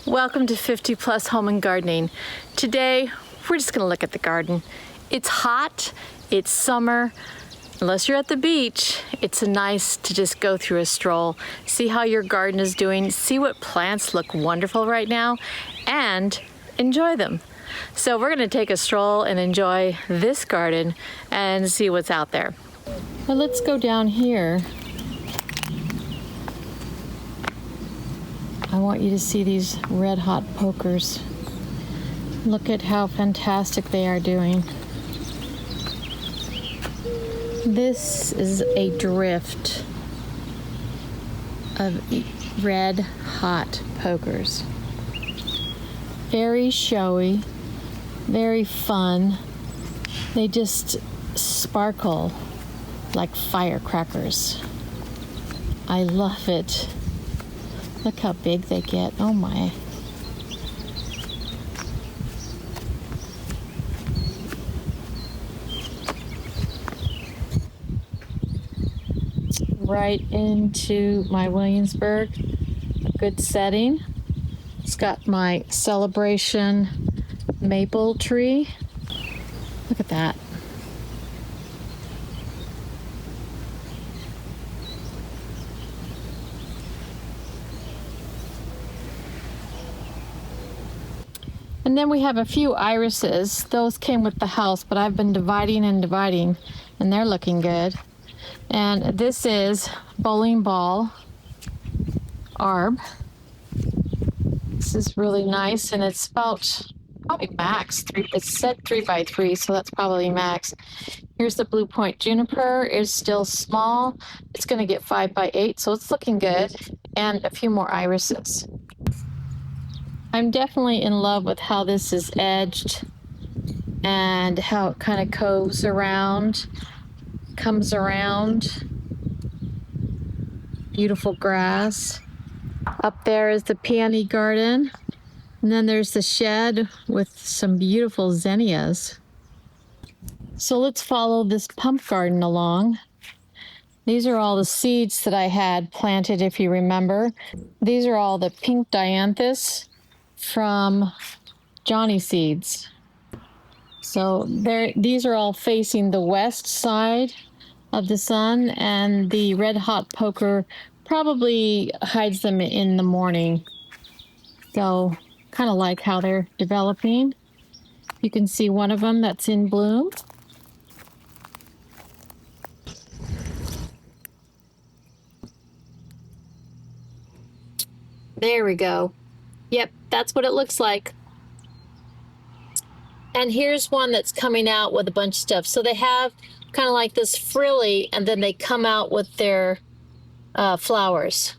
Welcome to 50 Plus Home and Gardening. Today, we're just gonna look at the garden. It's hot, it's summer. Unless you're at the beach, it's nice to just go through a stroll, see how your garden is doing, see what plants look wonderful right now, and enjoy them. So we're gonna take a stroll and enjoy this garden and see what's out there. Well, let's go down here. I want you to see these red hot pokers. Look at how fantastic they are doing. This is a drift of red hot pokers. Very showy, very fun. They just sparkle like firecrackers. I love it. Look how big they get. Oh my. Right into my Williamsburg. A good setting. It's got my celebration maple tree. Look at that. And then we have a few irises. Those came with the house, but I've been dividing and dividing, and they're looking good. And this is bowling ball arb. This is really nice, and it's about probably max 3. It said 3x3, so that's probably max. Here's the blue point juniper. It's still small. It's going to get 5x8, so it's looking good. And a few more irises. I'm definitely in love with how this is edged and how it kind of comes around. Beautiful grass. Up there is the peony garden. And then there's the shed with some beautiful zinnias. So let's follow this pump garden along. These are all the seeds that I had planted, if you remember. These are all the pink dianthus from Johnny Seeds. So these are all facing the west side of the sun, and the red hot poker probably hides them in the morning. So kind of like how they're developing. You can see one of them that's in bloom. There we go. Yep, that's what it looks like. And here's one that's coming out with a bunch of stuff. So they have kind of like this frilly, and then they come out with their flowers.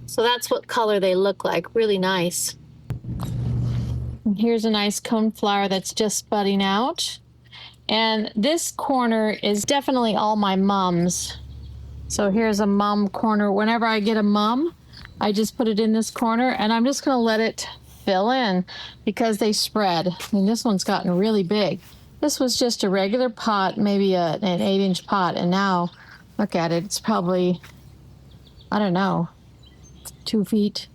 So that's what color they look like. Really nice. And here's a nice coneflower that's just budding out. And this corner is definitely all my mums. So here's a mum corner. Whenever I get a mum, I just put it in this corner, and I'm just going to let it fill in because they spread. I mean, this one's gotten really big. This was just a regular pot, maybe an 8-inch pot, and now look at it. It's probably, I don't know, 2 feet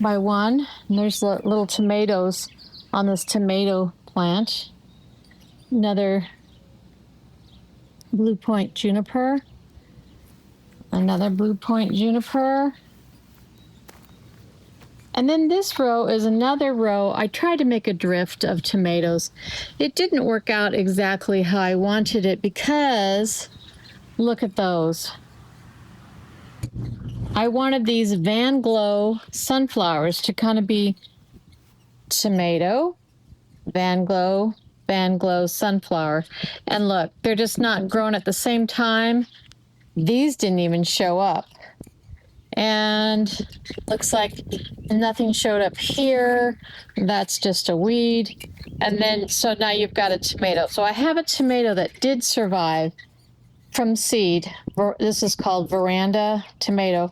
by 1. And there's the little tomatoes on this tomato plant. Another blue point juniper. Another blue point juniper. And then this row is another row. I tried to make a drift of tomatoes. It didn't work out exactly how I wanted it because look at those. I wanted these Van Glow sunflowers to kind of be tomato, Van Glow sunflower. And look, they're just not growing at the same time. These didn't even show up. And looks like nothing showed up here. That's just a weed. And then, so now you've got a tomato. So I have a tomato that did survive from seed. This is called veranda tomato.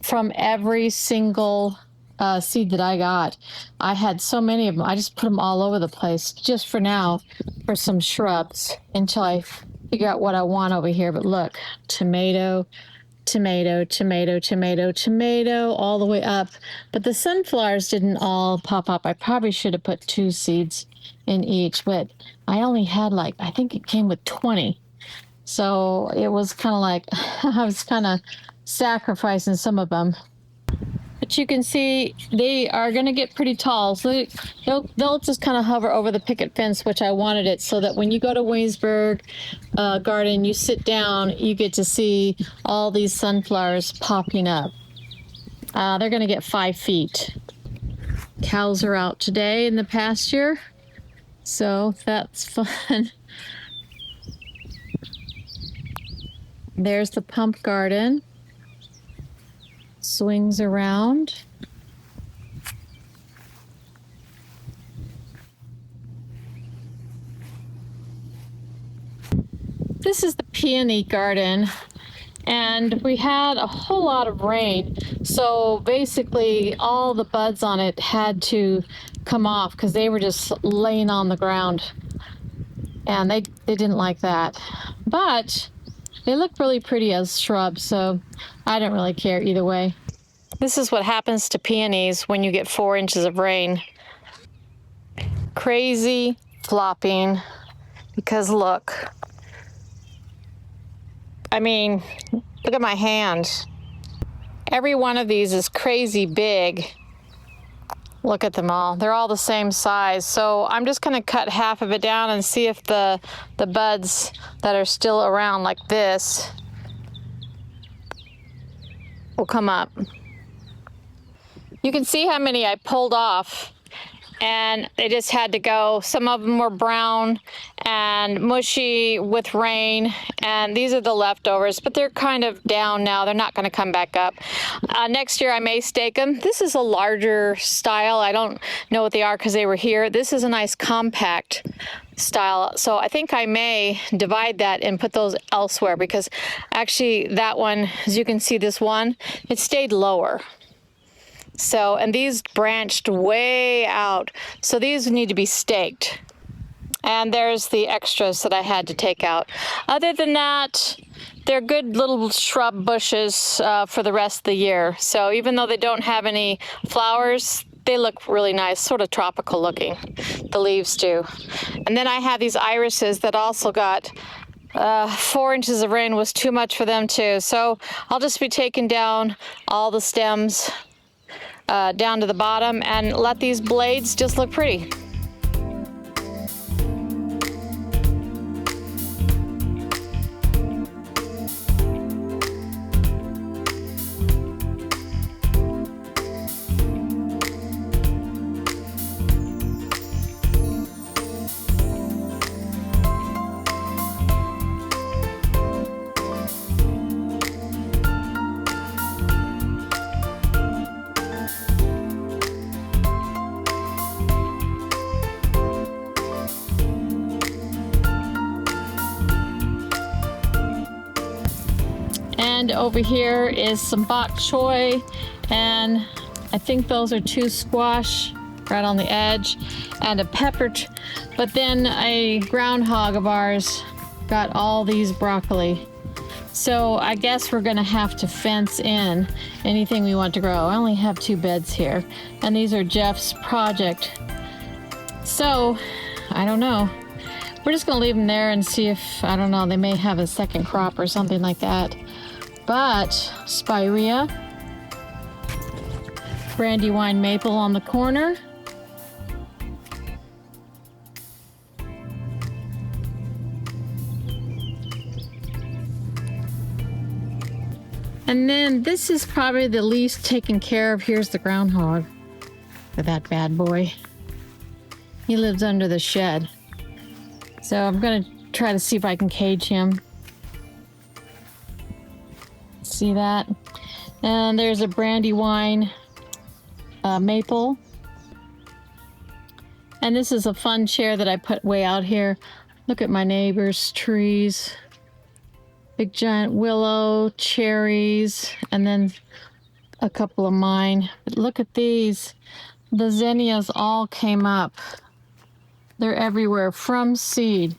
From every single seed that I got. I had so many of them. I just put them all over the place just for now for some shrubs until I figure out what I want over here. But look, tomato, tomato, tomato, tomato, tomato, all the way up. But the sunflowers didn't all pop up. I probably should have put 2 seeds in each, but I only had like, I think it came with 20. So it was kind of like, I was kind of sacrificing some of them. But you can see they are going to get pretty tall. So they'll just kind of hover over the picket fence, which I wanted it so that when you go to Waynesburg Garden, you sit down, you get to see all these sunflowers popping up. They're going to get 5 feet. Cows are out today in the pasture, so that's fun. There's the pump garden. Swings around. This is the peony garden, and we had a whole lot of rain, so basically all the buds on it had to come off because they were just laying on the ground, and they didn't like that. But they look really pretty as shrubs, so I don't really care either way. This is what happens to peonies when you get 4 inches of rain. Crazy flopping, because look. I mean, look at my hand. Every one of these is crazy big. Look at them all. They're all the same size. So I'm just going to cut half of it down and see if the buds that are still around like this will come up. You can see how many I pulled off, and they just had to go. Some of them were brown and mushy with rain, and these are the leftovers, but they're kind of down now. They're not going to come back up. Next year I may stake them. This is a larger style. I don't know what they are because they were here. This is a nice compact style, so I think I may divide that and put those elsewhere, because actually that one, as you can see, this one, it stayed lower. So, and these branched way out, so these need to be staked. And there's the extras that I had to take out. Other than that, they're good little shrub bushes for the rest of the year. So even though they don't have any flowers, they look really nice, sort of tropical looking. The leaves do. And then I have these irises that also got 4 inches of rain was too much for them too. So I'll just be taking down all the stems down to the bottom and let these blades just look pretty. And over here is some bok choy, and I think those are 2 squash right on the edge, and a pepper. But then a groundhog of ours got all these broccoli. So I guess we're gonna have to fence in anything we want to grow. I only have 2 beds here, and these are Jeff's project. So I don't know. We're just gonna leave them there and see if, I don't know, they may have a second crop or something like that. But spirea, brandywine maple on the corner. And then this is probably the least taken care of. Here's the groundhog. Look at that bad boy. He lives under the shed. So I'm gonna try to see if I can cage him. See that? And there's a brandywine maple. And this is a fun chair that I put way out here. Look at my neighbor's trees. Big giant willow, cherries, and then a couple of mine. But look at these. The zinnias all came up. They're everywhere from seed.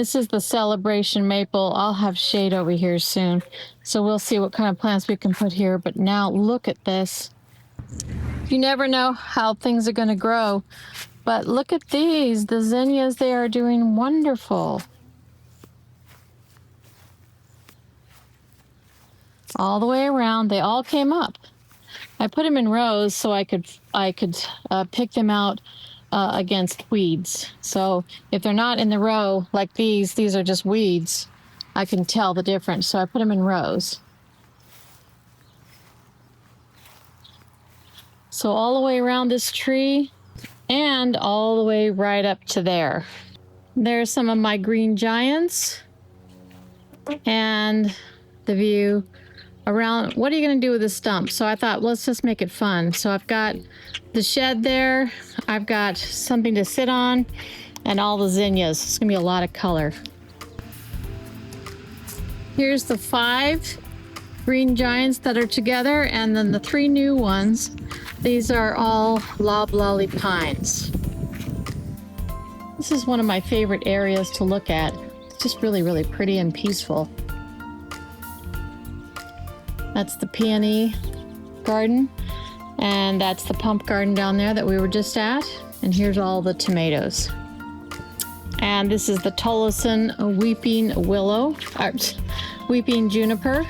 This is the celebration maple. I'll have shade over here soon. So we'll see what kind of plants we can put here. But now look at this. You never know how things are going to grow. But look at these. The zinnias, they are doing wonderful. All the way around, they all came up. I put them in rows so I could pick them out against weeds. So if they're not in the row like these are just weeds, I can tell the difference. So I put them in rows. So all the way around this tree and all the way right up to there. There's some of my green giants and the view around. What are you going to do with the stump? So I thought, let's just make it fun. So I've got the shed there. I've got something to sit on and all the zinnias. It's going to be a lot of color. Here's the 5 green giants that are together, and then the 3 new ones. These are all loblolly pines. This is one of my favorite areas to look at. It's just really, really pretty and peaceful. That's the peony garden, and that's the pump garden down there that we were just at. And here's all the tomatoes. And this is the Tolleson weeping willow, weeping juniper.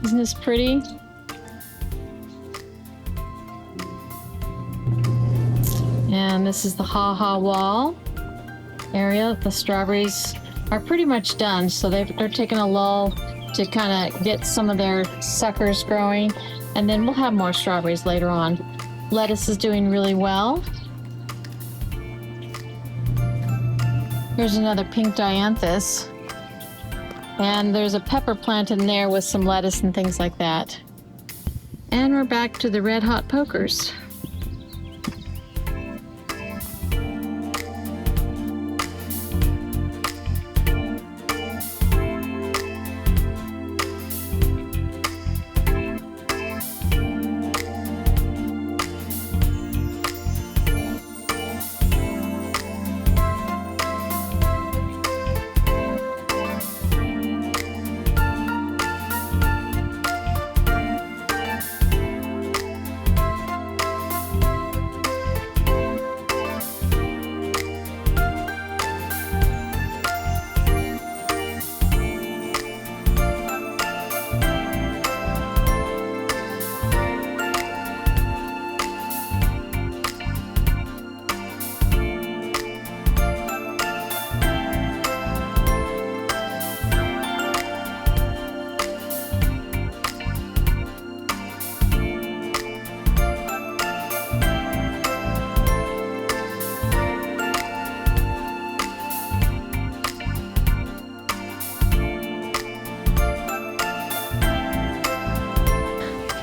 Isn't this pretty? And this is the ha-ha wall area. The strawberries are pretty much done, so they're taking a lull to kind of get some of their suckers growing, and then we'll have more strawberries later on. Lettuce is doing really well. Here's another pink dianthus, and there's a pepper plant in there with some lettuce and things like that. And we're back to the red hot pokers.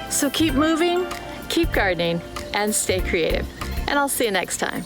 So keep moving, keep gardening, and stay creative. And I'll see you next time.